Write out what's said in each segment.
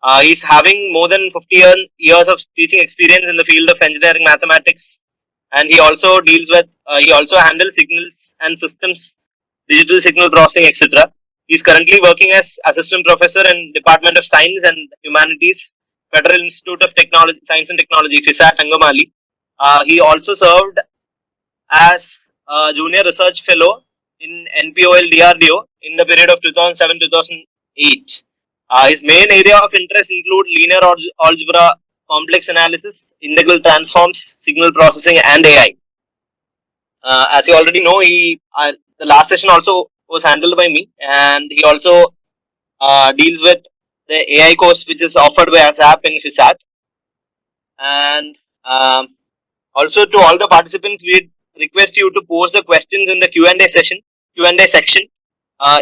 He's having more than 50 years of teaching experience in the field of engineering mathematics, and he also deals with he also handles signals and systems, digital signal processing, etc. He's currently working as assistant professor in Department of Science and Humanities, Federal Institute of Technology, Science and Technology, FISAT, Angamaly. He also served as a junior research fellow in NPOL DRDO in the period of 2007-2008. His main area of interest include linear algebra, complex analysis, integral transforms, signal processing, and AI. As you already know, the last session also was handled by me, and he also deals with the AI course which is offered by ASAP in FISAT. And also to all the participants, we request you to post the questions in the Q&A session, Q&A section.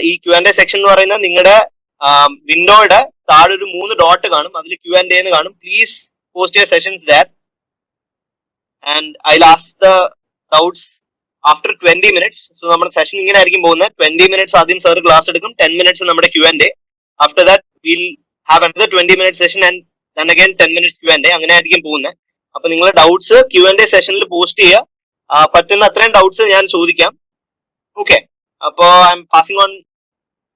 ഈ Q&A section എന്ന് പറയുന്നത് നിങ്ങളുടെ വിൻഡോയുടെ താഴെ ഒരു 3 dot കാണും, അതിൽ Q&A എന്ന് കാണും. Please post your sessions that, and I last the doubts after 20 minutes. So നമ്മുടെ സെഷൻ ഇങ്ങനെ ആയിരിക്കും പോകുന്നത്. 20 മിനിറ്റ്സ് ആദ്യം സാർ ക്ലാസ് എടുക്കും, 10 മിനിറ്റ്സ് നമ്മുടെ Q&A. After that will have another 20 minute session and then again 10 minutes Q&A. അങ്ങനെ ആയിരിക്കും പോകുന്നത്. അപ്പൊ നിങ്ങളുടെ ഡൗട്ട്സ് Q&A സെഷനിൽ പോസ്റ്റ് ചെയ്യുക. പറ്റുന്ന അത്രയും ഡൗട്ട്സ് ഞാൻ ചോദിക്കാം. ഓക്കെ, അപ്പോ I M passing on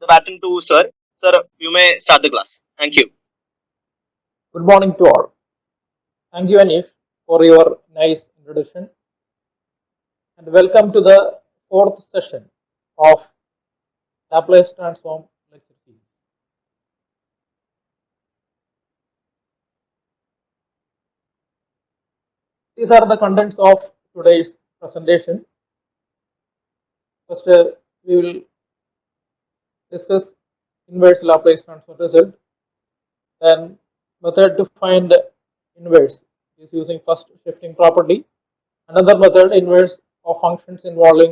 the baton to sir. Sir, you may start the class. Thank you. Good morning to all. Thank you, Anish, for your nice introduction. And welcome to the 4th session of Laplace Transform lecture series. These are the contents of today's presentation. First, we will discuss inverse Laplace transform result. Then method to find inverse is using first shifting property. Another method, inverse of functions involving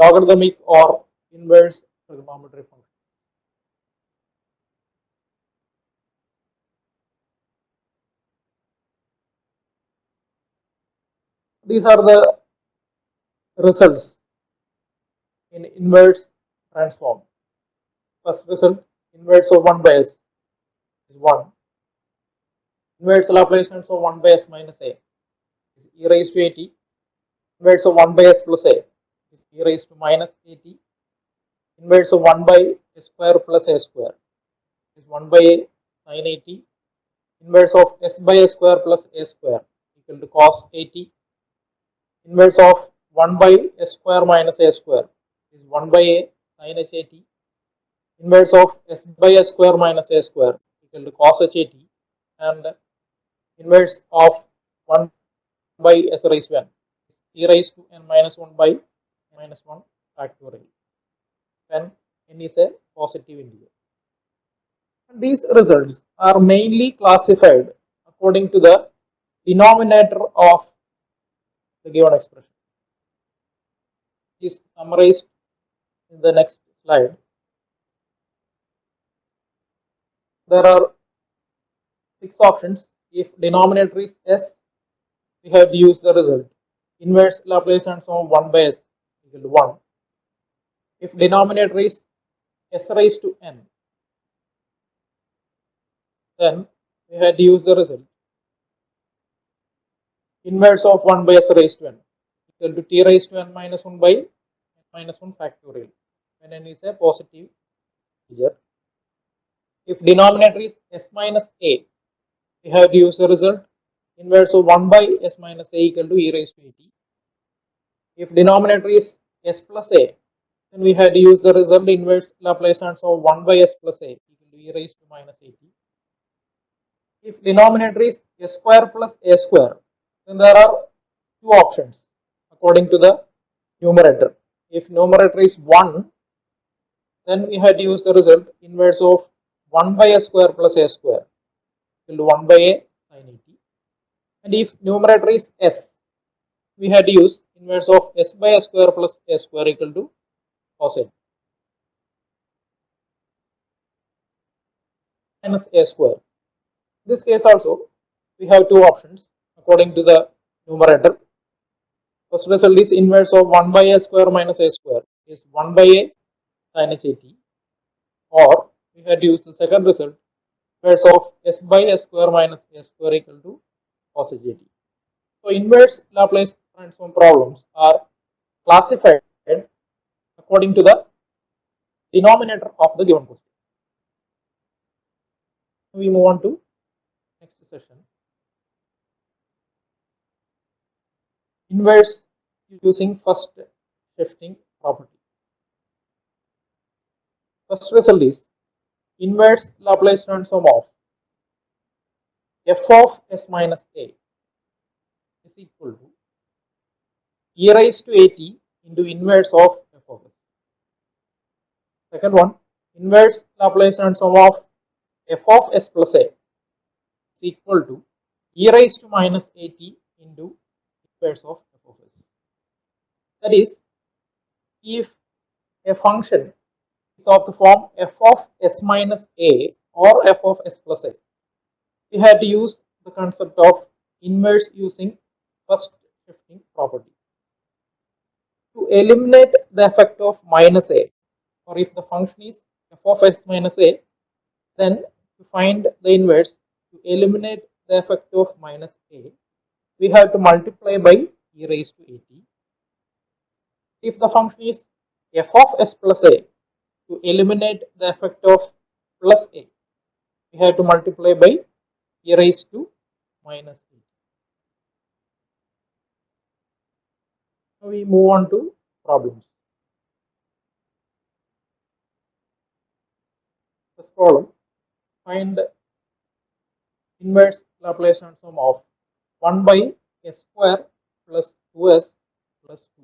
logarithmic or inverse trigonometry functions. These are the results in inverse transform. First result, inverse of 1 by s is 1. Inverse Laplace transform 1 by s minus a is e raised to at. Inverse of 1 by s plus a is e raised to minus at. Inverse of 1 by s square plus a square is 1 by a sin at. Inverse of s by a square plus a square equal to cos at. Inverse of 1 by s square minus a square is 1 by a sin h at. Inverse of s by s square minus a square equal to cos h at, and inverse of 1 by s raised to n is e raised to n minus 1 by minus 1 factorial when n is a positive integer. And these results are mainly classified according to the denominator of the given expression. It is summarized in the next slide. There are 6 options. If denominator is s, we have to use the result inverse Laplace transform 1 by s equal to 1. If denominator is s raised to n, then we have to use the result inverse of 1 by s raised to n equal to t raised to n minus 1 by n minus 1 factorial when n is a positive integer. If denominator is s minus a, we have to use the result inverse of 1 by s minus a equal to e raised to at. If denominator is s plus a, then we have to use the result inverse Laplace transform 1 by s plus a equal to e raised to minus at. If denominator is s square plus a square, then there are 2 options according to the numerator. If numerator is 1, then we have to use the result inverse of 1 by a square plus a square equal to 1 by a sin at. And if numerator is s, we have to use inverse of s by a square plus a square equal to cos a minus a square. In this case also, we have 2 options according to the numerator. First result is inverse of 1 by a square minus a square is 1 by a sin h at, or we had to use the second result inverse of s by s square minus a square equal to cos ht. So inverse Laplace transform problems are classified according to the denominator of the given question. We move on to next session. Inverse using first shifting property. First result is inverse Laplace transform of f of s minus a is equal to e raised to at into inverse of f of s. Second one, inverse Laplace transform of f of s plus a is equal to e raised to minus at into inverse of f of s. That is, if a function is of the form f of s minus a or f of s plus a, we had to use the concept of inverse using first shifting property. To eliminate the effect of minus a, or if the function is f of s minus a, then to find the inverse, to eliminate the effect of minus a, we have to multiply by e raised to at. If the function is f of s plus a, to eliminate the effect of plus a, we have to multiply by e raised to minus a. Now we move on to problems. First problem, find inverse Laplace transform of 1 by s square plus 2s plus 2.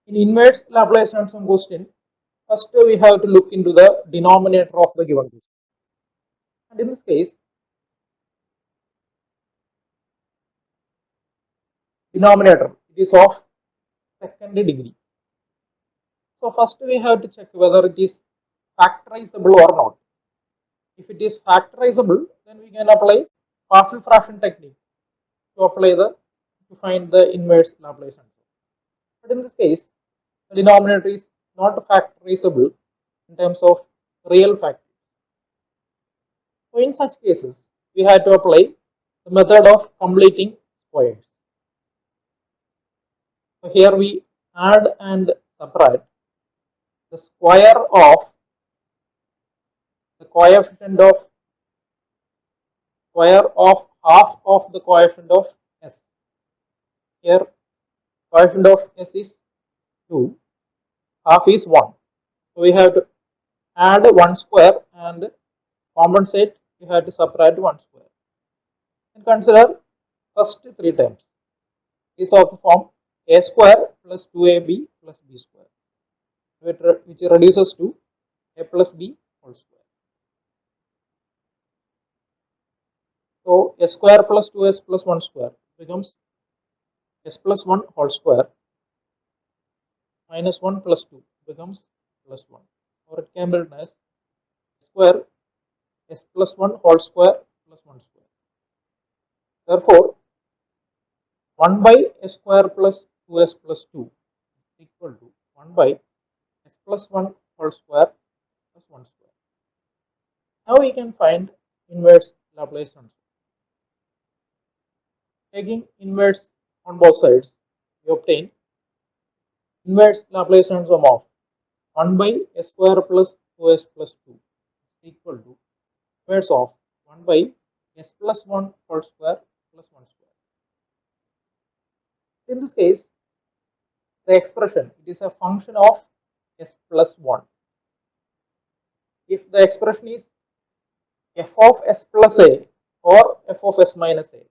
In inverse Laplace transform question, first we have to look into the denominator of the given question. And in this case, denominator, it is of second degree. So first we have to check whether it is factorizable or not. If it is factorizable, then we can apply partial fraction technique to find the inverse Laplace transform. But in this case, the denominator is not factorizable in terms of real factors. So in such cases, we have to apply the method of completing squares. So here we add and subtract the square of the coefficient of half of the coefficient of s. Here coefficient of s is 2, half is 1. So we have to add 1 square and compensate, we have to subtract 1 square. And consider first 3 terms is of the form a square plus 2ab plus b square, which reduces to a plus b whole square. So a square plus 2s plus 1 square becomes s plus 1 whole square minus 1 plus 2 becomes plus 1, or it can be written as square s plus 1 whole square plus 1 square. Therefore, 1 by s square plus 2s plus 2 is equal to 1 by s plus 1 whole square plus 1 square. Now we can find inverse Laplace transform. Taking inverse on both sides, we obtain inverse Laplace transform of 1 by s square plus 2s plus 2 is equal to inverse of 1 by s plus 1 whole square plus 1 square. In this case, the expression, it is a function of s plus 1. If the expression is f of s plus a or f of s minus a,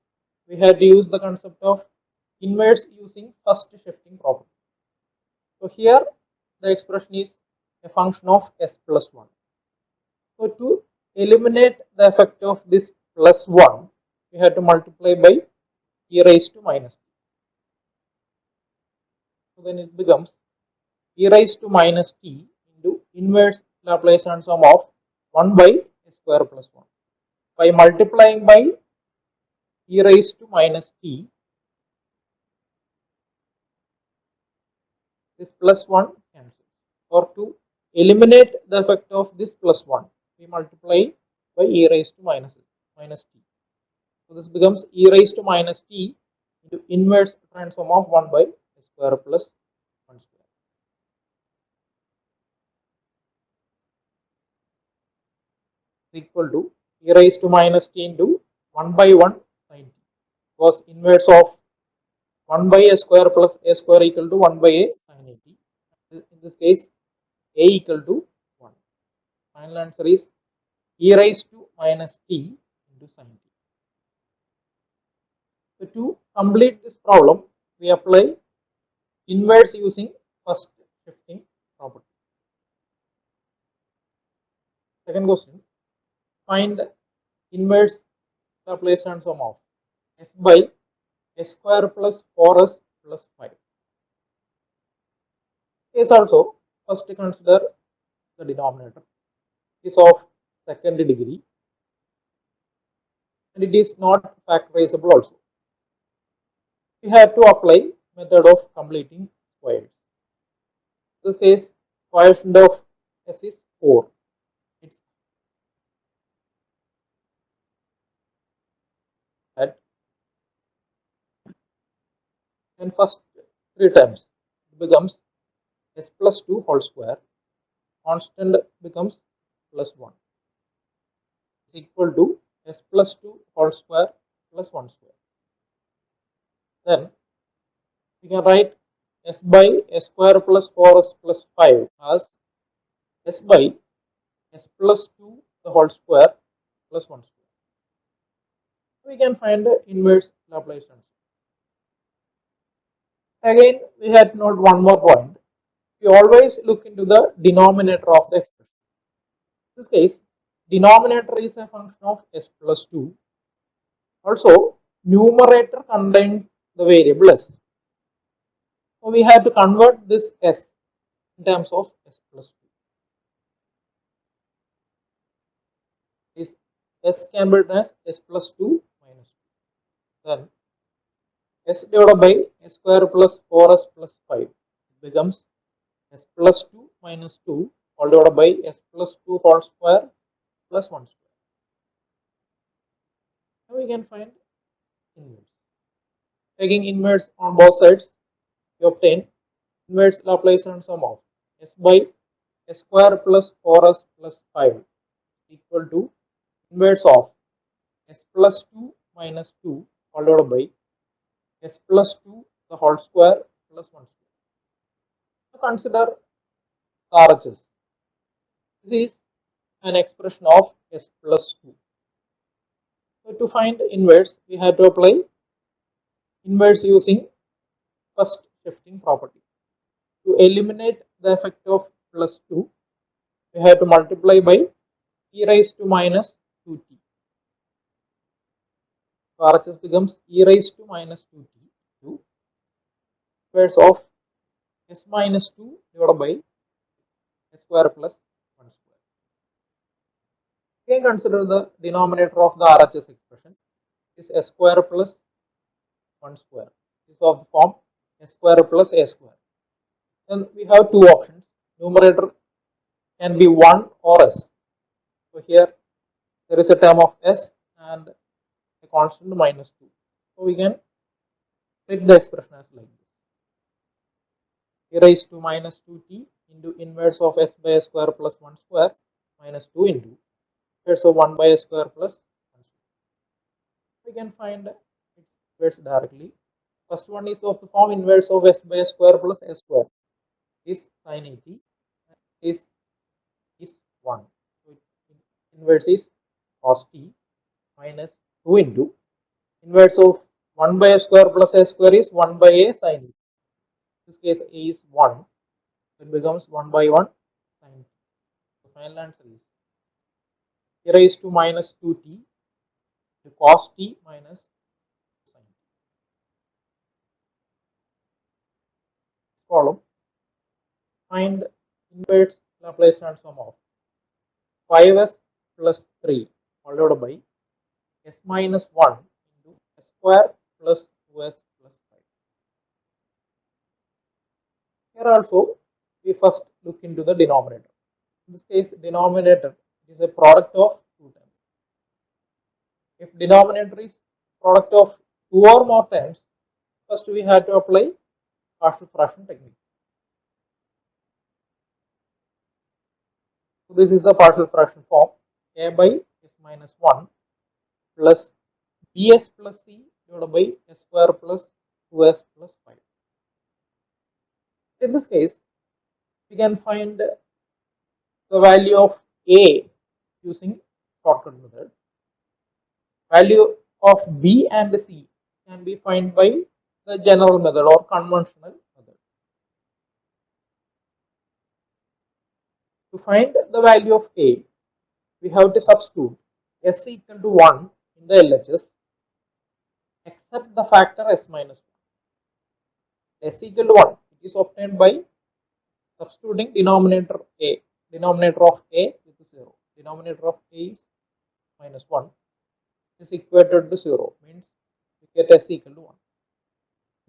we had to use the concept of inverse using first shifting property. So here the expression is a function of s plus 1. So to eliminate the effect of this plus 1, we have to multiply by e raised to minus t. So then it becomes e raised to minus t into inverse Laplace transform of 1 by s square plus 1. By multiplying by e raised to minus t, this plus 1 cancels. Or to eliminate the effect of this plus 1, we multiply by e raised to minus t. So this becomes e raised to minus t into inverse transform of 1 by s square plus 1 square. Equal to e raised to minus t into 1 by 1 sin t, because inverse of 1 by a square plus a square equal to 1 by a sin a t. In this case, a equal to 1. Final answer is e raised to minus t into sin t. So to complete this problem, we apply inverse using first shifting property. Second question, find inverse Laplace transform of s by s square plus 4s plus 5. Case also, first consider the denominator is of second degree and it is not factorizable also. We have to apply method of completing squares. In this case, coefficient of s is 4. It's at and first 3 times it becomes s plus 2 whole square, constant becomes plus 1 is equal to s plus 2 whole square plus 1 square. Then we can write s by s square plus 4s plus 5 as s by s plus 2 the whole square plus 1 square. We can find the inverse Laplace transform. Again, we had to note one more point. We always look into the denominator of the expression. In this case, denominator is a function of s plus 2. Also, numerator contains the variable s. So we have to convert this s in terms of s plus 2. This s can be written as s plus 2 minus 2. Then s divided by s square plus 4s plus 5 becomes s plus 2 minus 2 all divided by s plus 2 whole square plus 1 square. Now we can find inverse. Taking inverse on both sides, we obtain inverse Laplace transform of s by s square plus 4s plus 5 equal to inverse of s plus 2 minus 2 all divided by s plus 2 the whole square plus 1 square. Now consider RHS. This is an expression of s plus 2. So to find inverse, we have to apply inverse using first shifting property. To eliminate the effect of plus 2, we have to multiply by e raised to minus 2t. So RHS becomes e raised to minus 2t to inverse of s minus 2 divided by s square plus 1 square. Again, consider the denominator of the RHS expression is s square plus 1 square. This is of the form s square plus a square. Then we have two options. Numerator can be 1 or s. So here there is a term of s and a constant minus 2. So we can write the expression as like this. E raised to minus 2t into inverse of s by s square plus 1 square minus 2 into inverse of 1 by s square plus 1 square. We can find its inverse directly. First one is of the form inverse of s by s square plus s square is sin 80 is 1. So inverse is cos t minus 2 into inverse of 1 by a square plus a square is 1 by a sin t. In this case, a is 1. It becomes 1 by 1 sin t. The final answer is e raised to minus 2t to cos t minus sin t. This problem, find inverse Laplace transform of 5s plus 3 all divided by s minus 1 into s square plus 2s plus 5. Here also, we first look into the denominator. In this case, the denominator It is a product of two terms. If denominator is product of two or more terms, first we have to apply partial fraction technique. So this is the partial fraction form: a by s minus 1 plus bs plus c divided by s square plus 2s plus 5. In this case, we can find the value of a using shortcut method. Value of b and c can be found by the general method or conventional method. To find the value of a, we have to substitute s equal to 1 in the LHS except the factor s minus 1. S equal to 1, it is obtained by substituting denominator of a with 0. Denominator of a is minus 1, is equated to 0, means we get s equal to 1.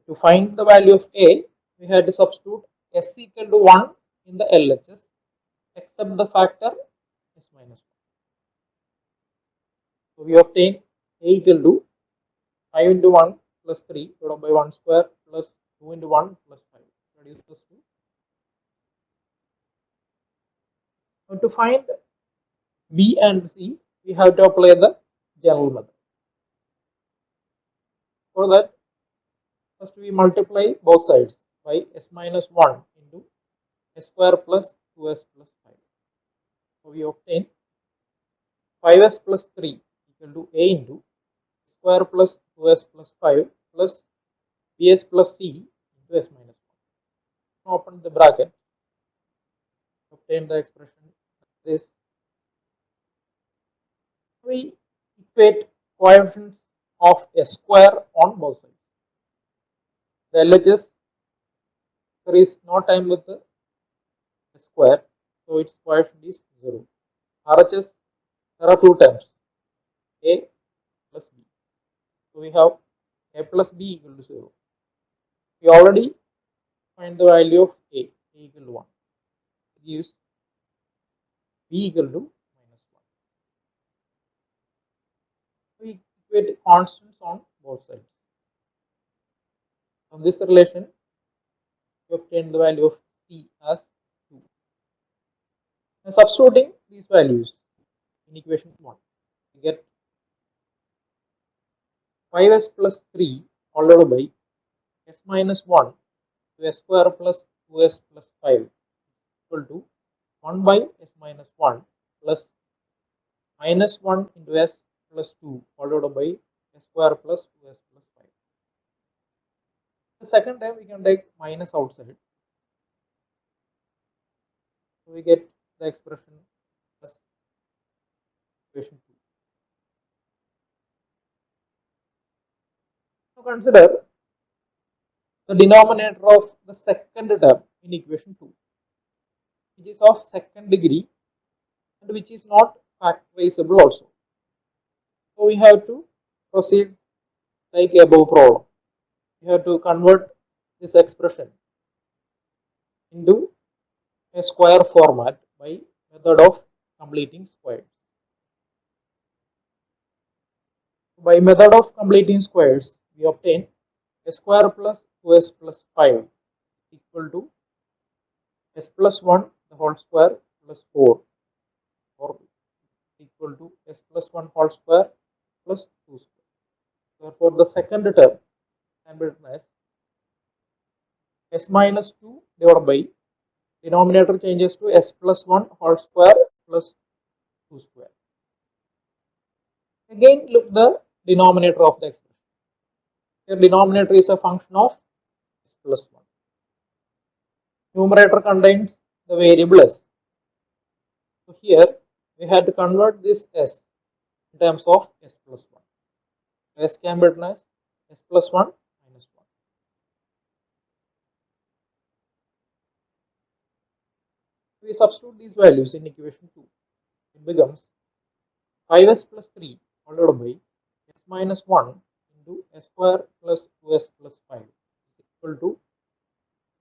To find the value of a, we had to substitute s equal to 1 in the LHS except the factor s minus 1. So we obtain a equal to 5 into 1 plus 3 divided by 1 square plus 2 into 1 plus 5. That is plus 2. Now to find b and c, we have to apply the general method. For that, first we multiply both sides by s minus 1 into s square plus 2s plus 5. So we obtain 5s plus 3 equal to a into square plus 2s plus 5 plus bs plus c into s minus 1. Now open the bracket, obtain the expression like this. We equate coefficients of s square on both sides. The LHS, there is no time with the s square, so its coefficient is 0. RHS, there are two terms, a plus b. So we have a plus b equal to 0. We already find the value of a equal to 1. It gives b equal to minus 1. We equate constants on both sides. From this relation, we obtain the value of c as 2. Now substituting these values in equation 1, we get 5s plus 3 all divided by s minus 1 to s square plus 2s plus 5 equal to 1 by s minus 1 plus minus 1 into s plus 2 all divided by s square plus 2s plus 5. The second time we can take minus outside. So we get the expression as equation 2. Now consider the denominator of the second term in equation 2, which is of second degree and which is not factorizable also. So we have to proceed like above problem. We have to convert this expression into a square format by method of completing squares. By method of completing squares, we obtain s square plus 2s plus 5 equal to s plus 1 the whole square plus 4, or equal to s plus 1 whole square plus 2 square. Therefore, the second term can be written as s minus 2 divided by denominator changes to s plus 1 whole square plus 2 square. Again, look the denominator of the expression. Here, denominator is a function of s plus 1. Numerator contains the variable s. So here, we had to convert this s in terms of s plus 1. S can be written as s plus 1 minus 1. We substitute these values in equation 2. It becomes 5s plus 3 all divided by s minus 1 into s square plus 2s plus 5 is equal to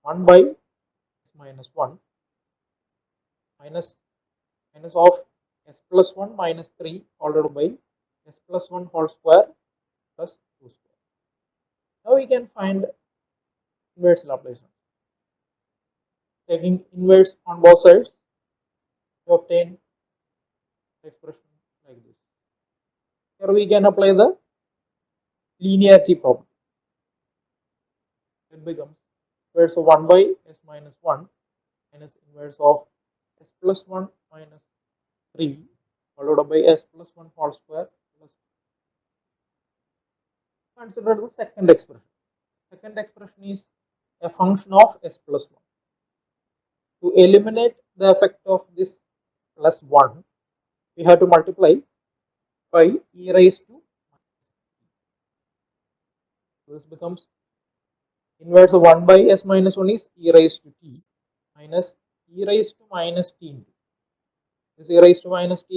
1 by s minus 1 minus of s plus 1 minus 3 followed by s plus 1 whole square plus 2 square. Now we can find inverse Laplace transform. Taking inverse on both sides to obtain expression like this. Here we can apply the linearity property. It becomes inverse of 1 by s minus 1 minus inverse of s plus 1 minus 3 followed by s plus 1 whole square plus 2. Consider the second expression. Second expression is a function of s plus 1. To eliminate the effect of this plus 1, we have to multiply by e raised to. This becomes inverse of 1 by s minus 1 is e raised to t minus e raised to minus t into. This e raised to minus t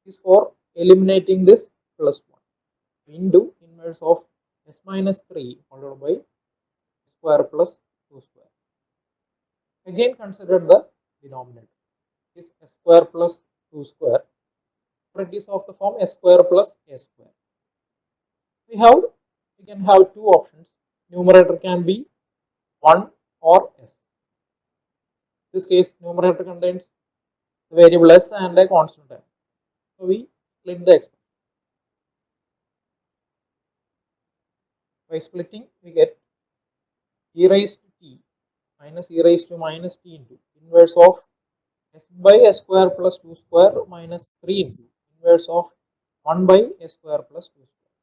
is for eliminating this plus 1 into inverse of s minus 3 followed by square plus 2 square. Again consider the denominator is s square plus 2 square. It is of the form s square plus a square. We can have two options. Numerator can be 1 or s. In this case, numerator contains the variable s and a constant m. So we split the expression. By splitting, we get e raised to t minus e raised to minus t into inverse of s by s square plus 2 square minus 3 into inverse of 1 by s square plus 2 square.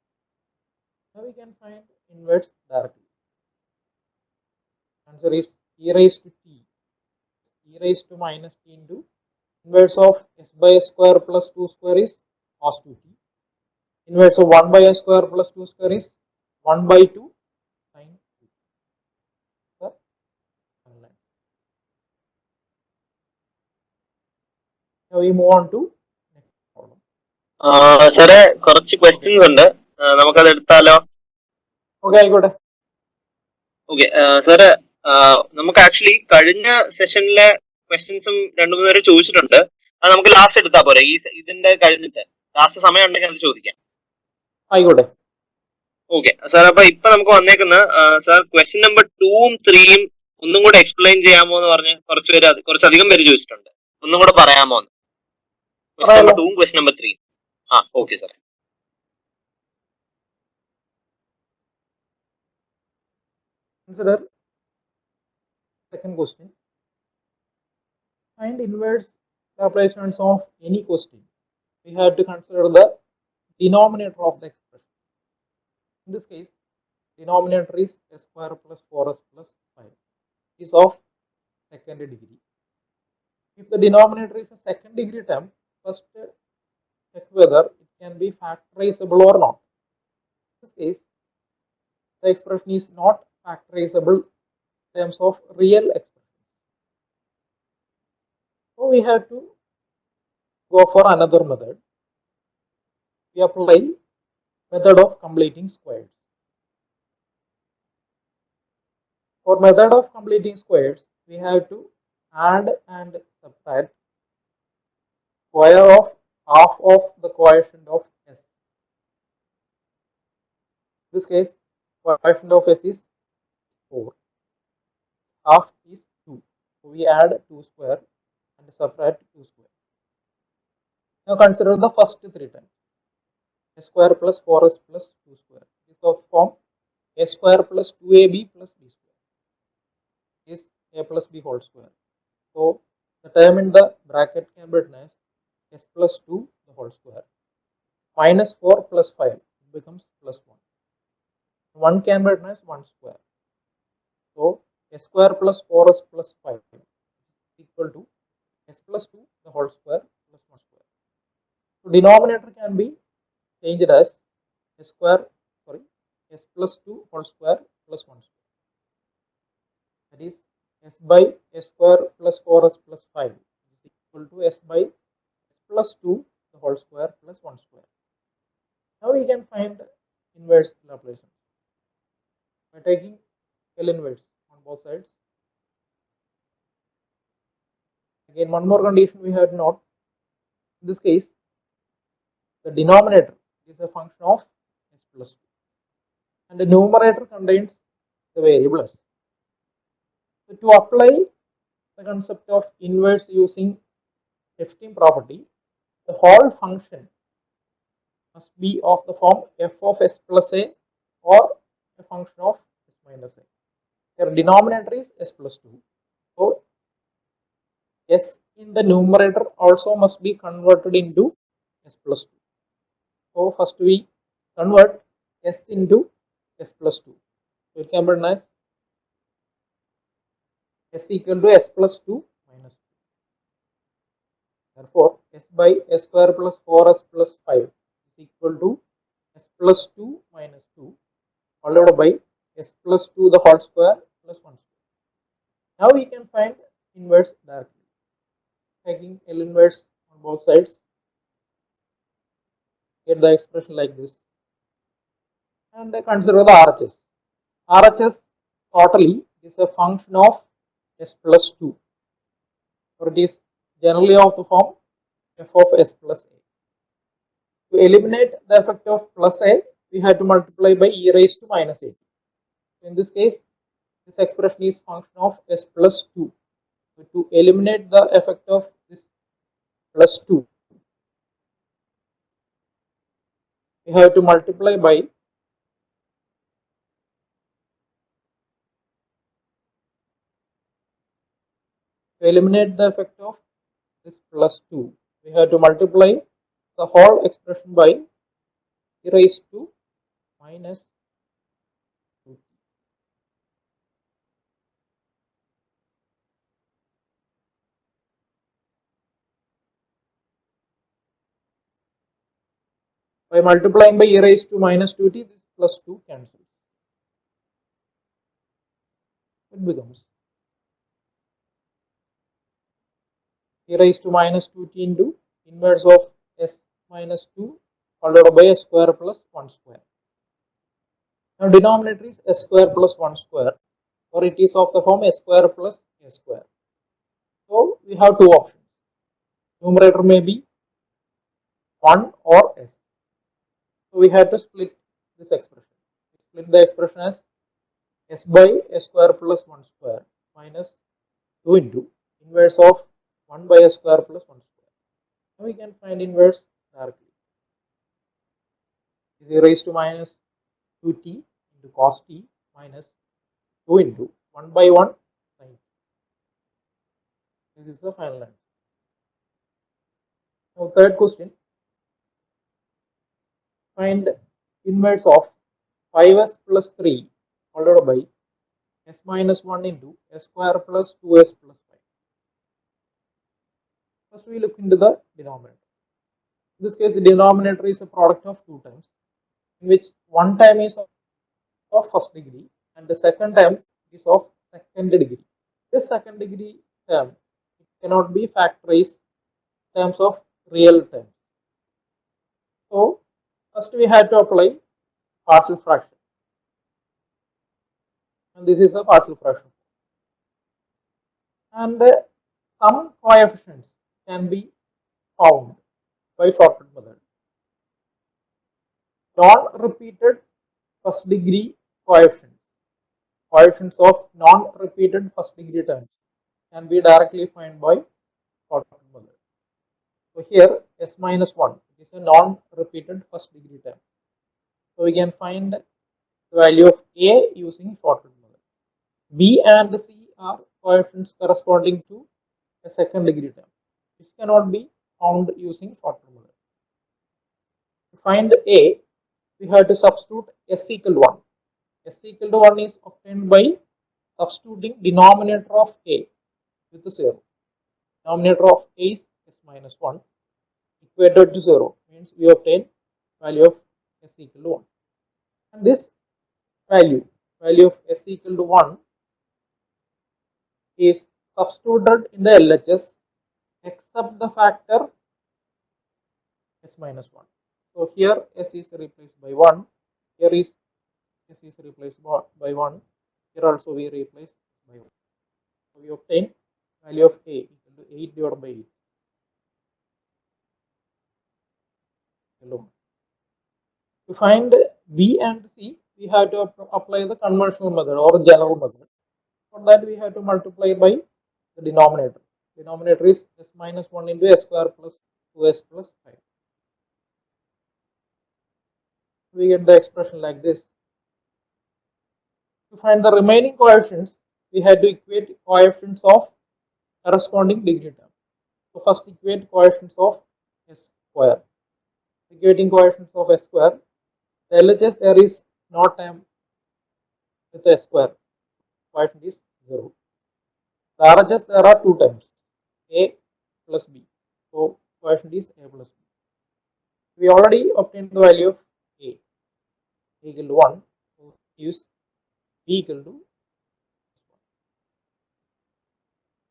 Now we can find inverse directly. Answer is e raised to t, e raised to minus t into inverse of s by s square plus 2 square is cos 2t. Inverse of 1 by s square plus 2 square is 1 by 2 sin 2. Now we move on to next problem. സാറേ കുറച്ച് questions ഉണ്ട്, നമുക്കത് എടുത്താലോ? Okay, ആയിക്കോട്ടെ. Okay sir, നമുക്ക് actually കഴിഞ്ഞ സെഷനിലെ ക്വസ്റ്റ്യൻസും രണ്ടു മൂന്ന് പേര് ചോദിച്ചിട്ടുണ്ട്. അത് നമുക്ക് ലാസ്റ്റ് എടുത്താ പോരെ? ഇതിന്റെ കഴിഞ്ഞിട്ട് ലാസ്റ്റ് സമയം ഉണ്ടെങ്കിൽ അത് ചോദിക്കാം. ആയിക്കോട്ടെ. ഓക്കെ സാർ, അപ്പൊ ഇപ്പൊ നമുക്ക് വന്നേക്കുന്ന സാർ ക്വസ്റ്റ്യൻ നമ്പർ 2ഉം 3ഉം ഒന്നും കൂടെ എക്സ്പ്ലെയിൻ ചെയ്യാമോ എന്ന് പറഞ്ഞ് കുറച്ചധികം പേര് ചോദിച്ചിട്ടുണ്ട്. ഒന്നും കൂടെ പറയാമോ? ക്വസ്റ്റ്യൻ നമ്പർ 2ഉം question number 3. Okay sir. Consider second question. Find inverse Laplace transform of any question. We have to consider the denominator of the expression. In this case, denominator is s square plus 4s plus 5 is of second degree. If the denominator is a second degree term, first check whether it can be factorizable or not. In this case, the expression is not factorizable in terms of real expression. So we have to go for another method. We apply method of completing squares. For method of completing squares, we have to add and subtract square of half of the coefficient of s. In this case, coefficient of s is 4. Half is 2. So we add 2 square and subtract 2 square. Now consider the first 3 times. S square plus 4s plus 2 square is of form a square plus 2ab plus b square is a plus b whole square. So the term in the bracket can be written as s plus 2 the whole square minus 4 plus 5 becomes plus 1. 1 can be written as 1 square. So s square plus 4s plus 5 is equal to s plus 2 the whole square plus 1 square. So denominator can be changed as s plus 2 whole square plus 1 square. That is s by s square plus 4s plus 5 is equal to s by s plus 2 the whole square plus 1 square. Now we can find inverse Laplace by taking L inverse on both sides. Again, one more condition we have to note. In this case, the denominator is a function of s plus 2 and the numerator contains the variable s. So to apply the concept of inverse using shifting property, the whole function must be of the form f of s plus a or a function of s minus a. Here denominator is s plus 2. So s in the numerator also must be converted into s plus 2. So first we convert s into s plus 2. So it can be written as s equal to s plus 2 minus 2. Therefore, s by s square plus 4s plus 5 is equal to s plus 2 minus 2 followed by s plus 2 the whole square plus 1 square. Now we can find inverse directly. Taking L inverse on both sides, get the expression like this. And consider the RHS. RHS totally is a function of s plus 2, or it is generally of the form f of s plus a. To eliminate the effect of plus a, we had to multiply by e raised to minus a. In this case, this expression is function of s plus 2. So to eliminate the effect of this plus 2, we have to multiply by eliminate the effect of this plus 2. We have to multiply the whole expression by e raised to minus 2. By multiplying by e raised to minus 2t, this plus 2 cancels. It becomes e raised to minus 2t into inverse of s minus 2 followed by s square plus 1 square. Now denominator is s square plus 1 square, or it is of the form s square plus a square. So we have two options. Numerator may be 1 or s. So we have to split this expression. Split the expression as s by s square plus 1 square minus 2 into inverse of 1 by s square plus 1 square. Now we can find inverse directly. Is e raised to minus 2t into cos t minus 2 into 1 by 1 sin t. This is the final answer. Now third question. Find inverse of 5s plus 3 followed by s minus 1 into s square plus 2s plus 5. First we look into the denominator. In this case, the denominator is a product of two terms, in which one term is of first degree and the second term is of second degree. This second degree term cannot be factorized in terms of real terms. So first we had to apply partial fraction, and this is the partial fraction. And some coefficients can be found by shortcut method. Non-repeated first degree coefficients of non-repeated first degree terms can be directly found by shortcut method. So here s minus 1 is a non-repeated first degree term. So we can find the value of a using shortcut method. B and C are coefficients corresponding to a second degree term, which cannot be found using shortcut method. To find a, we have to substitute s equal to 1. S equal to 1 is obtained by substituting denominator of a with 0. Denominator of a is s minus 1 equated to 0, means we obtain value of s equal to 1. And this value of s equal to 1 is substituted in the LHS except the factor s minus 1. So here s is replaced by 1, here is s is replaced by 1, here also we replace by 1. So we obtain value of a equal to 8 divided by 8. To find B and C, we have to apply the conventional method or general method. For that, we have to multiply by the denominator. Denominator is s minus 1 into s square plus 2s plus 5. We get the expression like this. To find the remaining coefficients, we had to equate coefficients of corresponding degree term. So first equate coefficients of s square. Equating coefficients of s square, the LHS there is no term with s square. Coefficient is 0. The RHS there are two terms, a plus b. So coefficient is a plus b. We already obtained the value of a equal to 1. So use b equal to 1.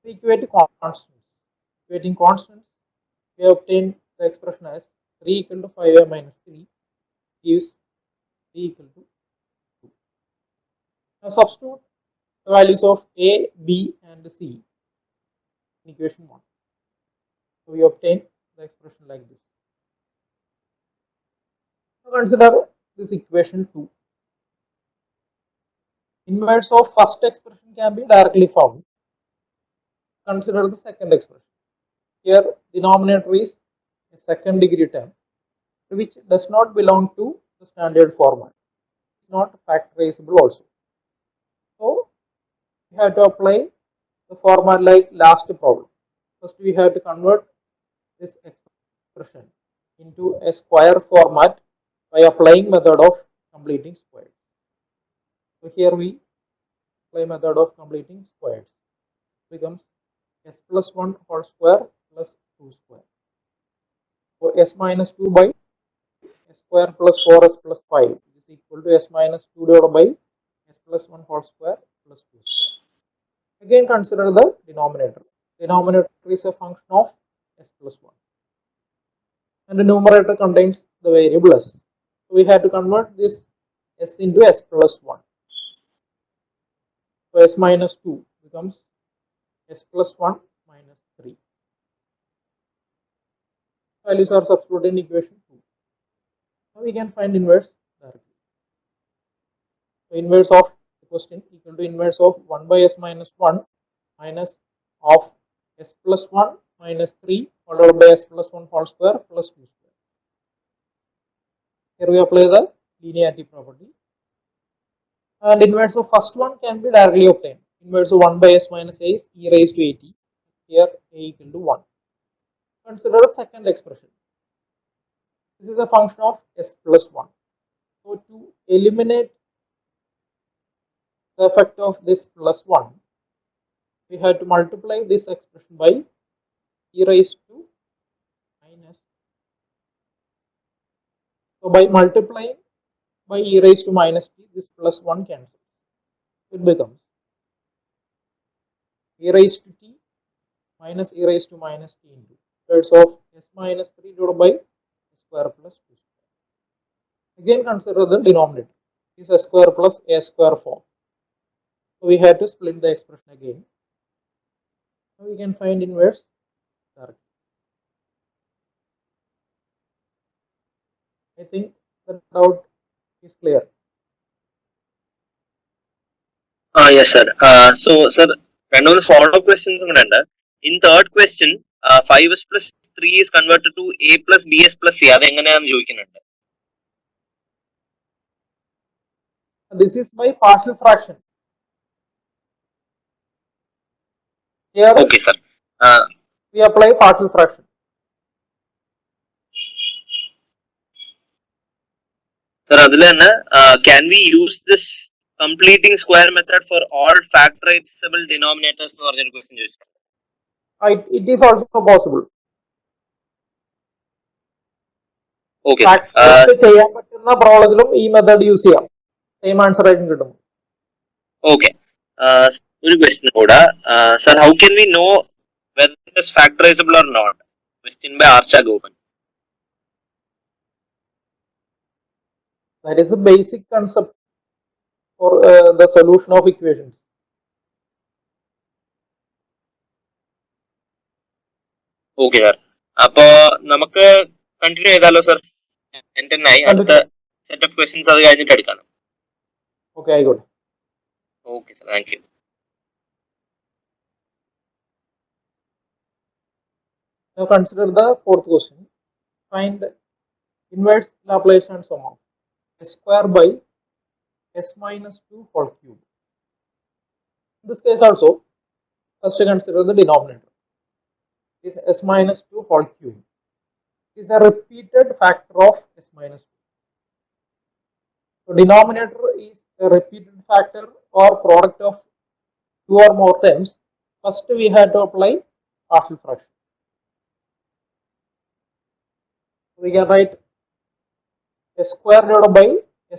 We equate constants. Equating constants, we obtain the expression as 3 equal to 5a minus 3 gives b equal to 2. Now substitute the values of a, b and c in equation 1. So we obtain the expression like this. Now consider this equation 2. Inverse of first expression can be directly found. Consider the second expression. Here denominator is a second degree term which does not belong to the standard format. It's not factorizable also. So we have to apply the format like last problem. First we have to convert this expression into a square format by applying method of completing squares. So here we apply method of completing squares. It becomes s plus 1 whole square plus 2 square. So s minus 2 by s square plus 4s plus 5 is equal to s minus 2 divided by s plus 1 whole square plus 2 square. Again consider the denominator. Denominator is a function of s plus 1. And the numerator contains the variable s. So we have to convert this s into s plus 1. So s minus 2 becomes s plus 1 minus 3. Values are substituted in equation 2. Now we can find inverse directly. So inverse of the question equal to inverse of 1 by s minus 1 minus of s plus 1 minus 3 followed by s plus 1 whole square plus 2 square. Here we apply the linearity property. And inverse of first one can be directly obtained. Inverse of 1 by s minus a is e raised to 80. Here a equal to 1. Consider the second expression. This is a function of s plus 1. So to eliminate the effect of this plus 1, we have to multiply this expression by e raised to minus. So by multiplying by e raised to minus t, this plus 1 cancels. It becomes e raised to t minus e raised to minus t into inverse of s minus 3 divided by s square plus 2 square. Again consider the denominator. Is s square plus a square form. So we have to split the expression again. Now we can find inverse directly. I think the doubt is clear. Yes, sir. So, sir, random follow-up questions. In third question, 5s plus 3 is converted to a plus bs plus c. This is by partial fraction. Here Okay, sir. we apply partial fraction. Sir, can we use this completing square method for all factorizable denominators? Question. It is also possible. Okay, Factorize ചെയ്യാൻ പറ്റുന്ന പ്രോബ്ലത്തിലും ഈ method use ചെയ്യാം. Same answer ആയിരിക്കും കിട്ടും. Okay. One question, sir, how can we know whether it is factorizable or not? Question by Archa Gopan. That is a basic concept for the solution of equations. Okay, sir. Appo namakku continue ചെയ്താലോ sir? എന്റെന്നായി അടുത്ത Continue. Set of questions അത് കഴിഞ്ഞിട്ട് എടുക്കാം. Okay, I got it. Okay sir, thank you. Now consider the fourth question. Find inverse Laplace transform of s square by s minus 2 whole cube. In this case also, first consider the denominator. Is s minus 2 whole cube. It is a repeated factor of s minus 2. So denominator is a repeated factor or product of two or more terms. First we have to apply partial fraction. We can write s square divided by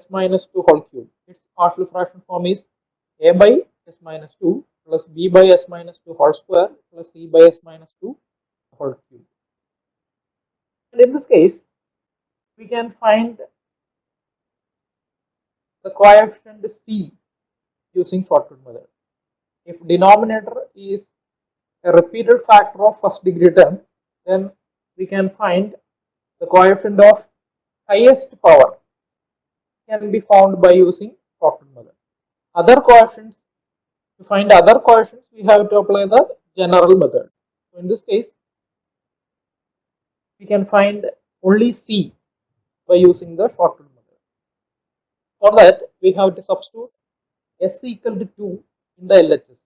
s minus 2 whole cube. Its partial fraction form is a by s minus 2 plus b by s minus 2 whole square plus c by s minus 2 whole cube. And in this case, we can find the coefficient c using shortcut method. If denominator is a repeated factor of first degree term, then we can find the coefficient of highest power can be found by using shortcut method. Other coefficients, to find other coefficients, we have to apply the general method. So in this case, we can find only c by using the shortcut method. For that, we have to substitute s equal to 2 in the LHS,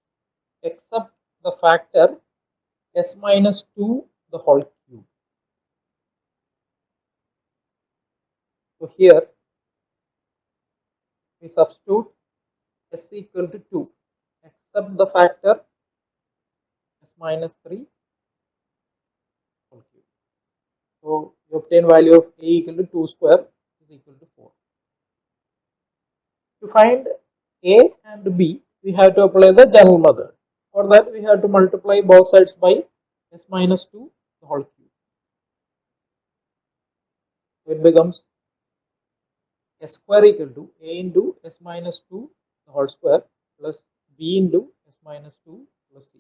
except the factor s minus 2 the whole cube. So here we substitute s equal to 2 except the factor s minus 3 whole cube. So we obtain value of a equal to 2 square is equal to 4. To find a and b, we have to apply the general method. For that, we have to multiply both sides by s minus 2 the whole cube. So it becomes s square equal to a into s minus 2 the whole square plus b into s minus 2 plus c.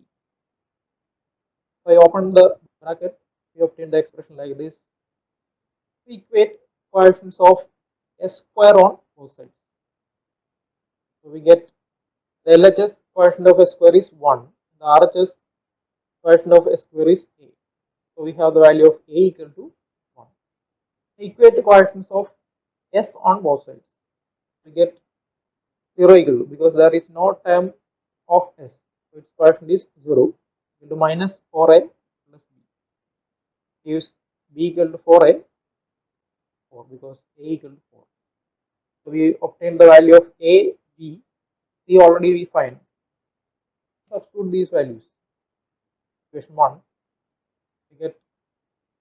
If I open the bracket, we obtain the expression like this. We equate coefficients of s square on both sides. So we get the LHS coefficient of s square is 1. The RHS coefficient of s square is a. So we have the value of a equal to 1. We equate the coefficients of s on both sides. We get 0 equal to, because there is no term of s, so its coefficient is 0, equal to minus 4a plus b. Gives b equal to 4a, 4, because a equal to 4. So we obtain the value of a, b, c already we find. Substitute these values. Equation 1, we get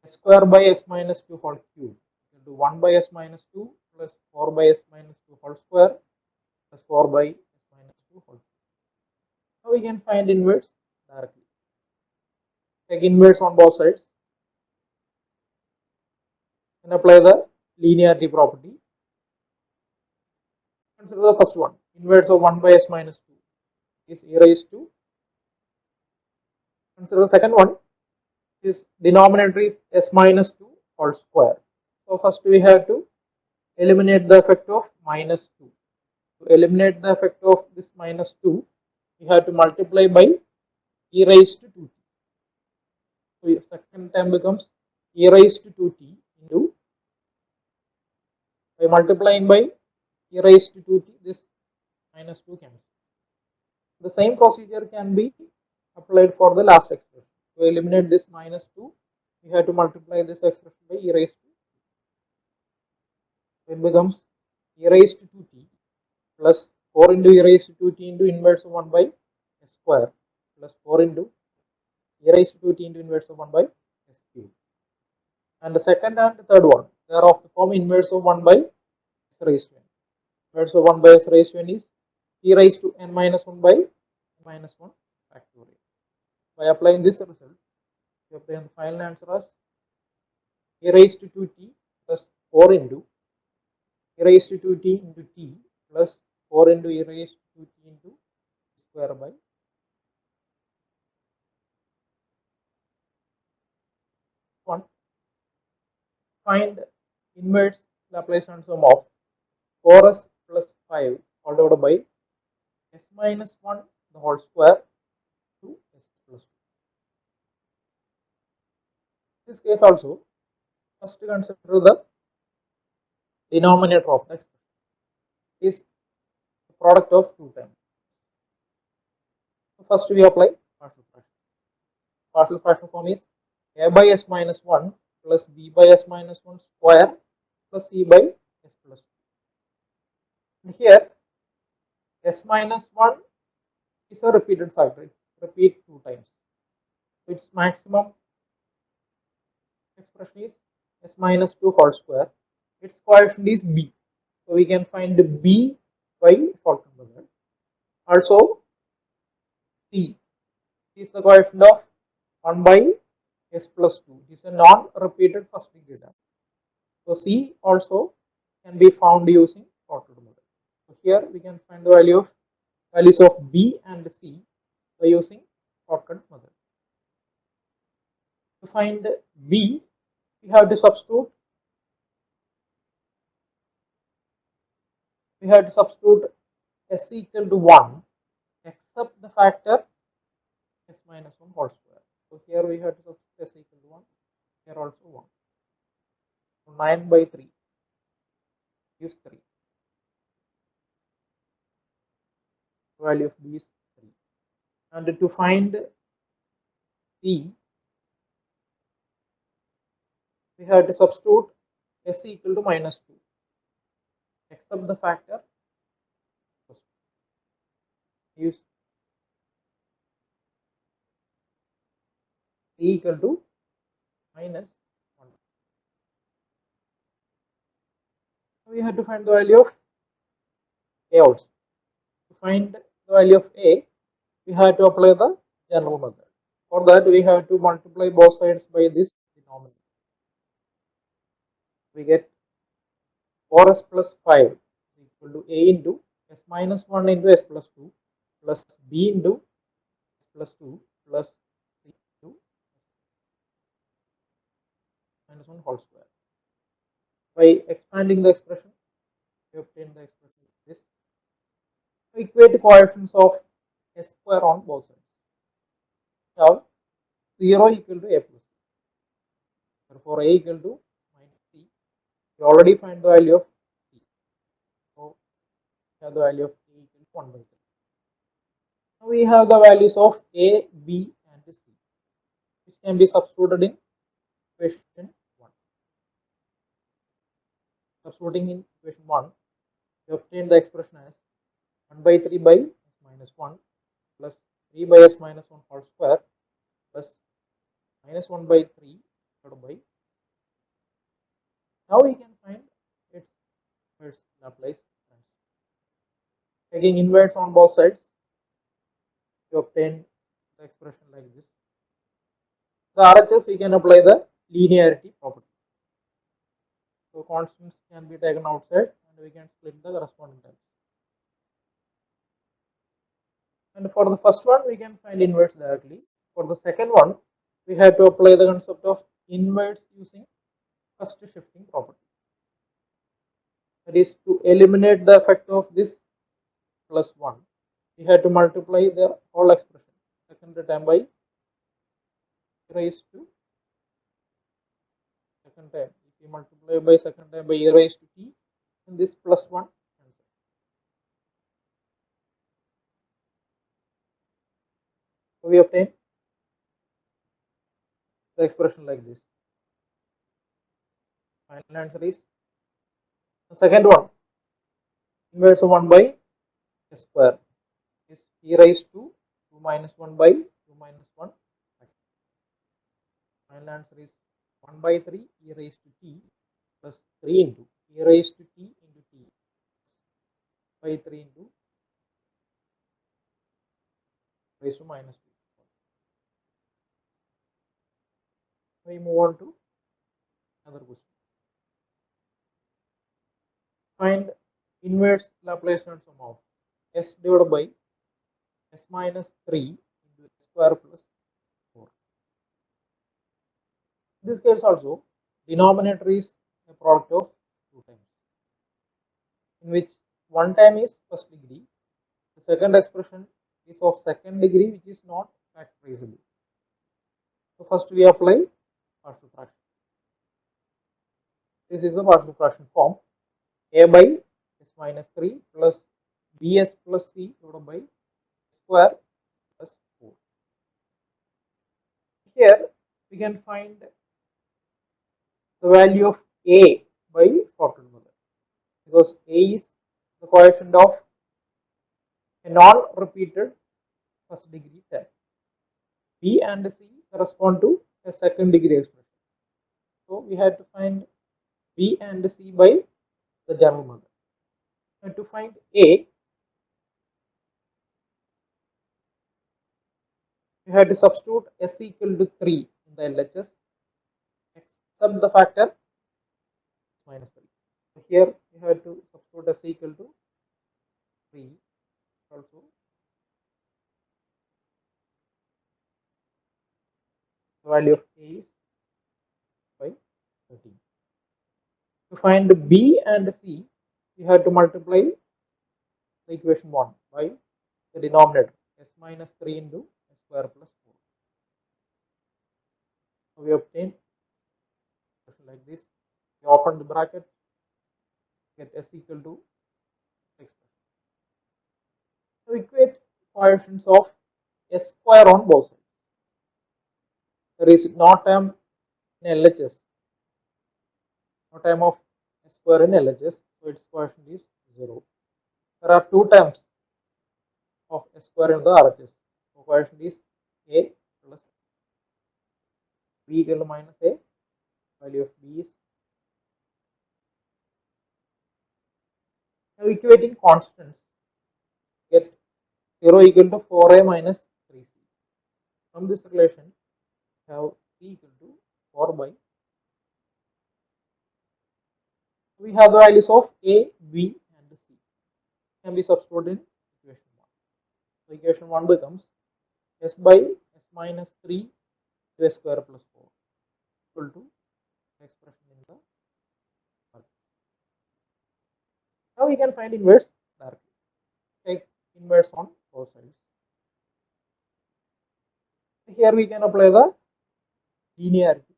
s square by s minus 2 whole cube equal to 1 by s minus 2 plus 4 by s minus 2 whole square plus 4 by s minus 2 whole cube. Now we can find inverse directly. Take inverse on both sides and apply the linearity property. Consider the first one. Inverse of 1 by s minus 2 is e raised to. Consider the second one. Is denominator is s minus 2 whole square. So first we have to eliminate the effect of minus 2. To eliminate the effect of this minus 2, we have to multiply by e raised to 2t. So your second term becomes e raised to 2t into, by multiplying by e raised to 2t, this minus 2 cancels. The same procedure can be applied for the last expression. To eliminate this minus 2, we have to multiply this expression by e raised to. So it becomes e raised to 2t plus 4 into e raised to 2t into inverse of 1 by s square plus 4 into e raised to 2t into inverse of 1 by s cube. And the second and the third one, they are of the form inverse of 1 by s raised to n. Inverse of 1 by s raised to n is e raised to n minus 1 by minus 1 factorial. By applying this result, we obtain the final answer as e raised to 2t plus 4 into e raised to 2t into t plus 4 into e raised to 2t into square by 1. Find inverse Laplace transform of 4s plus 5 all divided by s minus 1 the whole square to s plus 2. In this case also, first consider the denominator of the expression is the product of two terms. So first we apply partial fraction. Partial fraction form is a by s minus 1 plus b by s minus 1 square plus c by s plus 2. And here s minus 1 is a repeated factor. It repeat two times. So its maximum expression is s minus 2 whole square. Its coefficient is b. So we can find b by shortcut method. Also c is the coefficient of 1 by s plus 2. It is a non-repeated first degree term. So c also can be found using shortcut method. So here we can find the values of b and c by using shortcut method. To find b, we have to substitute s equal to 1 except the factor s minus 1 whole square. So here we have to substitute s equal to 1, here also 1. So 9 by 3 gives 3. The value of b is 3. And to find c, we have to substitute s equal to minus 2 except the factor use c equal to minus 1. So we have to find the value of a also. To find the value of a, we have to apply the general method. For that, we have to multiply both sides by this denominator. We get 4s plus 5 equal to a into s minus 1 into s plus 2 plus b into s plus 2 plus c into minus 1 whole square. By expanding the expression, we obtain the expression like this. We equate the coefficients of s square on both sides. Now 0 equal to a plus c. Therefore, a equal to minus c. We already find the value of c. So we have the value of a equal to 1 by 3. Now we have the values of a, b, and c, which can be substituted in equation 1. Substituting in equation 1, we obtain the expression as 1 by 3 by s minus 1 plus 3 by s minus 1 whole square plus minus 1 by 3 divided by. Now we can find its inverse Laplace transform. Taking inverse on both sides, we obtain the expression like this. The RHS we can apply the linearity property. So constants can be taken outside and we can split the corresponding terms. And for the first one, we can find inverse directly. For the second one, we have to apply the concept of inverse using first shifting property. That is, to eliminate the effect of this plus 1, we have to multiply the whole expression second time by e raised to second time. If we multiply by second time by e raised to t, and this plus 1 cancel. So we obtain the expression like this. Final answer is the second one, inverse of 1 by s square is e raised to 2 minus 1 by 2 minus 1. Final answer is 1 by 3 e raised to t plus 3 into e raised to t into t by 3 into raised to minus 2. We move on to another question. Find inverse Laplace transform of s divided by s minus 3 into s square plus 4. In this case also, denominator is a product of two times. in which one term is first degree, the second expression is of second degree, which is not factorizable. So first we apply partial fraction. This is the partial fraction form: a by s minus 3 plus bs plus c divided by square plus 4. Here we can find the value of a by shortened method, because a is the coefficient of a non-repeated first degree term. B and C correspond to a second degree expression. So we had to find B and C by the general method. And to find A, we had to substitute S equal to 3 in the LHS, except the factor minus 3. So here we had to substitute S equal to 3 also. The value of A is by 13. To find B and C, we had to multiply the equation 1 by the denominator, s minus 3 into s square plus 4. So we obtain like this. We open the bracket, get s equal to expression. So equate coefficients of s square on both sides. There is no term in LHS, no term of s square in LHS, so its coefficient is 0. There are two terms of s square in the RHS. So coefficient is a plus b equal to minus a. Value of b is. Now equating constants, get 0 equal to 4a minus 3c. From this relation, we have c equal to 4 by. We have the values of a, b and c. Can be substituted in equation 1. So equation 1 becomes s by s minus 3 to s square plus 4 equal to expression in the RHS. Now we can find inverse directly. Take inverse on both sides. Here we can apply the linearity.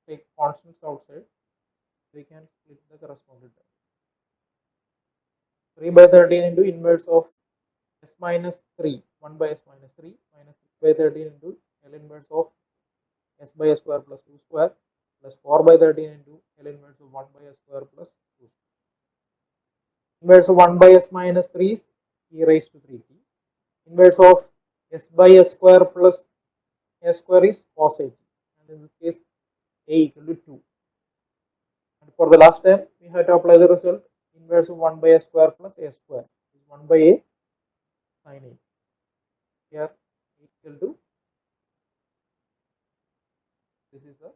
Take constants outside. We can split the corresponding term. 3 by 13 into inverse of s minus 3, 1 by s minus 3 minus 6 by 13 into L inverse of s by s square plus 2 square plus 4 by 13 into L inverse of 1 by s square plus 2 square. Inverse of 1 by s minus 3 is e raised to 3t. Inverse of s by s square plus s square is cos 8t. And in this case, a equal to 2. And for the last term, we have to apply the result inverse of 1 by s square plus a square is 1 by a sin a. Here equal to, this is the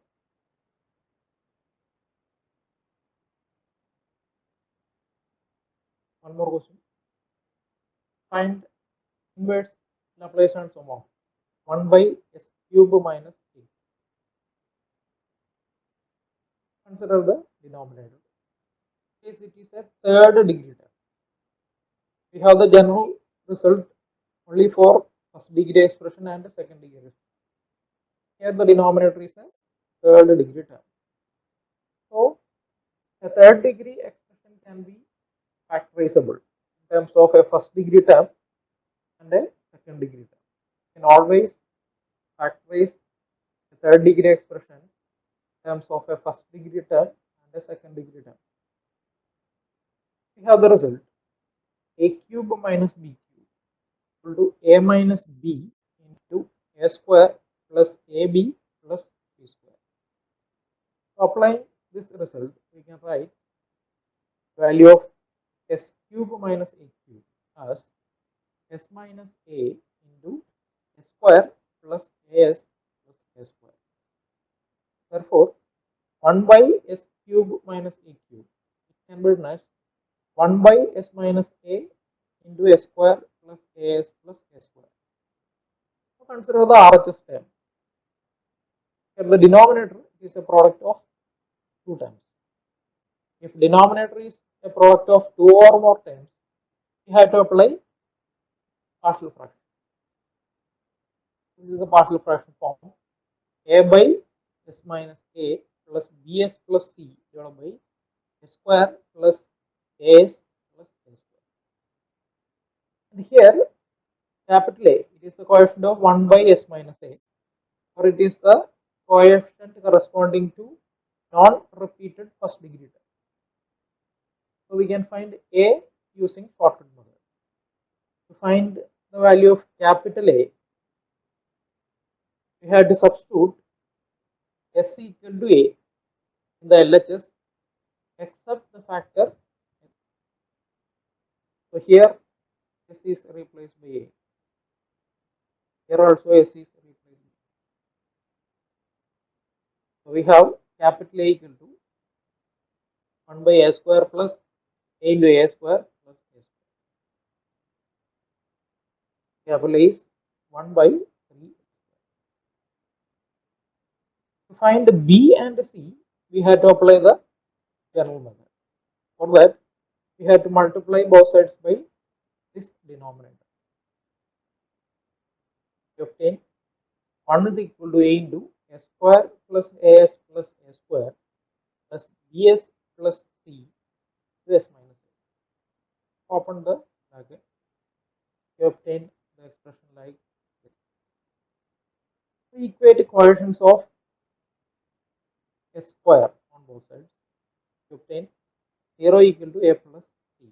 one more question. Find inverse Laplace transform of 1 by s cube minus a. Consider the denominator. In case it is a third degree term. We have the general result only for first degree expression and second degree expression. Here the denominator is a third degree term. So a third degree expression can be factorizable in terms of a first degree term and a second degree term. You can always factorize a third degree expression in terms of a first degree term and a second degree term. We have the result a cube minus b cube equal to a minus b into a square plus ab plus b square. So applying this result, we can write value of s cube minus a cube as s minus a into s square plus as plus a square. Therefore, 1 by s cube minus a cube, it can be written as 1 by s minus a into s square plus as plus a square. So consider the RHS term. Here the denominator is a product of two terms. If denominator is a product of two or more terms, we have to apply partial fraction. This is the partial fraction form. A by s minus a plus bs plus c divided by a square plus as plus a square. And here capital A, it is the coefficient of 1 by s minus a, or it is the coefficient corresponding to non-repeated first degree term. So we can find A using shortcut method. To find the value of capital A, we had to substitute S equal to A in the LHS except the factor. So here S is replaced by A. Here also S is replaced by A. So we have capital A equal to 1 by A square plus A into A square plus A square. Capital A is 1 by 3 square. To find B and C, we had to apply the general method. For that, we have to multiply both sides by this denominator. We obtain 1 is equal to A into A square plus AS plus A square plus BS plus C to S minus A. Open the bracket. We obtain the expression like this. We equate coefficients of A square on both sides. We obtain 0 equal to A plus C.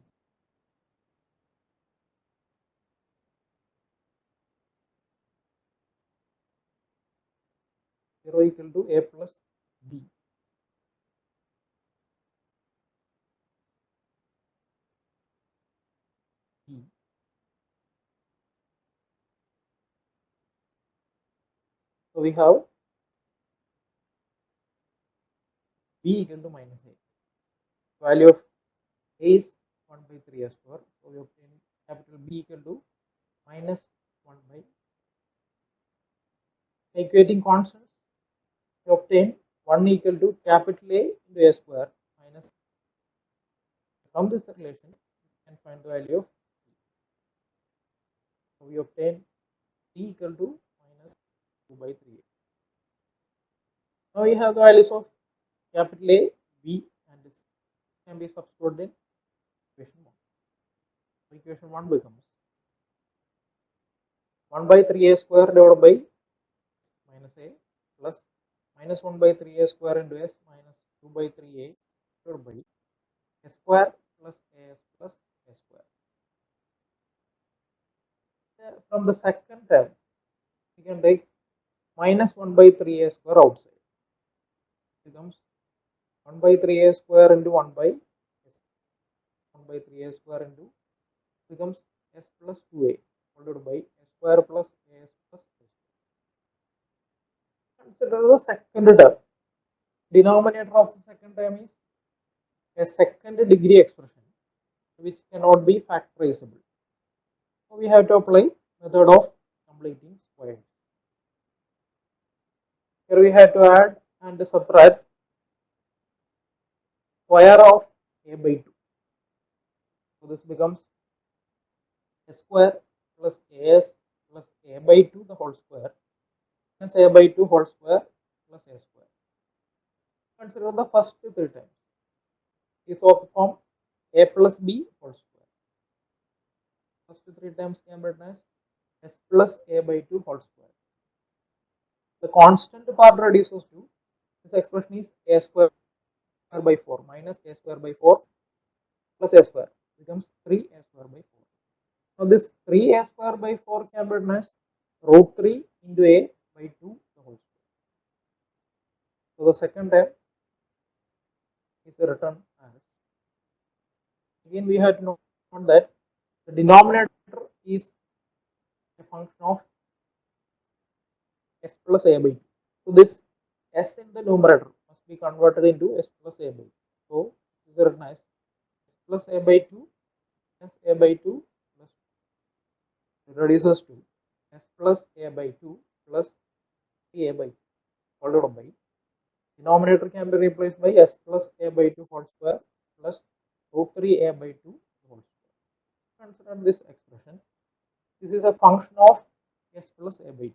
Equal to A plus B. B. So we have B equal to minus A. Value of A is 1 by 3 A square. So we obtain capital B equal to minus 1 by. Equating constants, we obtain 1 equal to capital A into A square minus. From this relation, we can find the value of C. So we obtain C equal to minus 2 by 3A. Now we have the values of capital A, B, and C can be substituted in equation 1. So equation 1 becomes 1 by 3A square divided by minus A plus minus 1 by 3A square into S minus 2 by 3A divided by A square plus AS plus A square. From the second term, we can take minus 1 by 3A square outside. It becomes 1 by 3A square into 1 by 3A square into becomes S plus 2A followed by A square plus AS plus A square. Consider the second term. Denominator of the second term is a second degree expression which cannot be factorizable. So we have to apply method of completing squares. Here we have to add and subtract square of A by 2. So this becomes A square plus AS plus A by 2 the whole square minus A by 2 whole square plus A square. Consider the first 3 times. This will form A plus B whole square. First 3 times can be written as S plus A by 2 whole square. The constant part reduces to this expression is A square by 4 minus A square by 4 plus A square becomes 3A square by 4. Now this 3A square by 4 can be written as root 3 into A by 2 the whole square. So the second term is written as. Again we have to note that the denominator is a function of S plus A by 2. So this S in the numerator must be converted into S plus A by 2. So this is written as S plus A by 2 plus A by 2 plus reduces to S plus A by 2 plus 3A by 2 followed by denominator can be replaced by S plus A by 2 whole square plus root 3a by 2 whole square. Consider this expression. This is a function of s plus a by 2.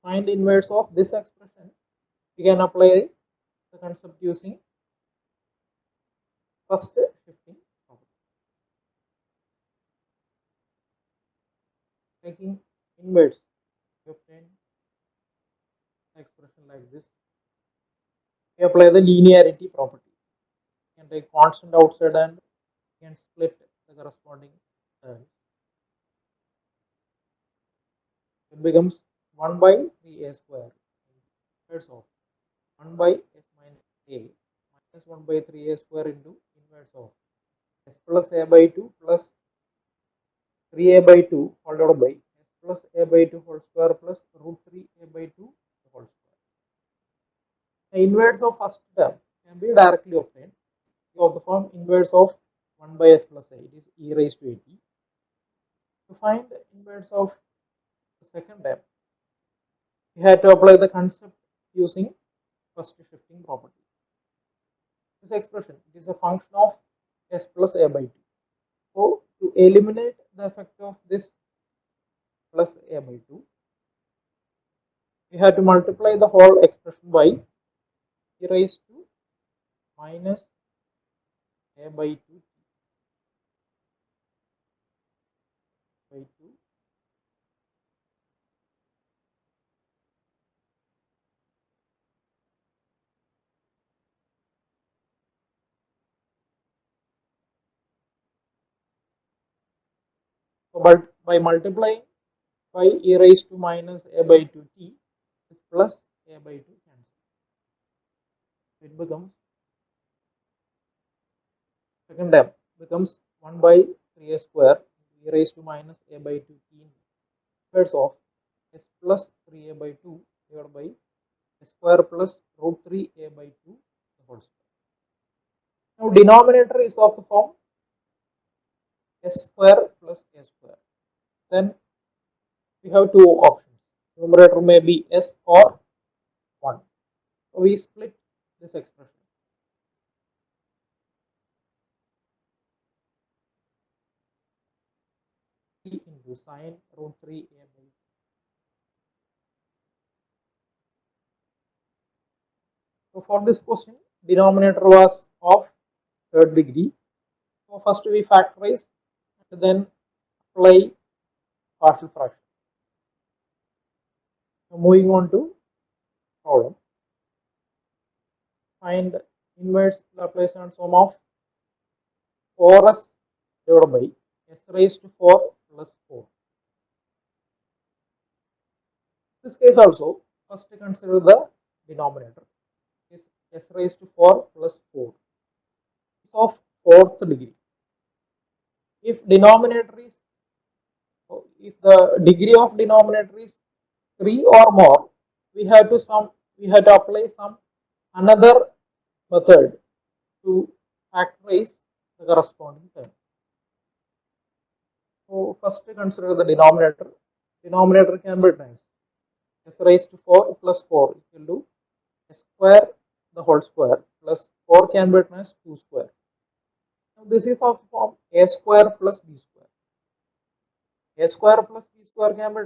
Find the inverse of this expression. We can apply the concept using first shifting property. Taking inverse, we obtain expression like this. We apply the linearity property. We can take constant outside and we can split the corresponding terms. It becomes 1 by 3a square inverse of 1 by s minus a minus 1 by 3a square into inverse of s plus a by 2 plus 3a by 2 whole divided by s plus a by 2 whole square plus root 3a by 2 whole square. The inverse of first term can be directly obtained of the form inverse of 1 by s plus a, it is e raised to 80. To find the inverse of the second term, we had to apply the concept using first shifting property. This expression, it is a function of s plus a by 2. So to eliminate the effect of this plus a by 2, we have to multiply the whole expression by e raised to minus a by 2 by 2 . So by multiplying by e raised to minus a by 2t, this plus a by 2 cancels. It becomes, second term becomes 1 by 3a square e raised to minus a by 2t inverse of s plus 3a by 2 divided by s square plus root 3a by 2 the whole square. Now denominator is of the form s square plus a square. Then we have two options. Numerator may be s or 1. So we split this expression. Into sine root 3a by 2. So for this question, denominator was of third degree. So first we factorize and then apply partial fraction. So moving on to problem. Find inverse Laplace transform of 4s divided by s raised to 4 plus 4. In this case also, first consider the denominator is s raised to 4 plus 4. It's of fourth degree. If denominator is, if the degree of denominator is 3 or more, we have to apply some another method to factorize the corresponding term. So first consider the denominator. Denominator can be written as s raised to 4 plus 4 equal to s square the whole square plus 4 can be written as 2 square. Now this is of the form a square plus b square. A square plus b square can be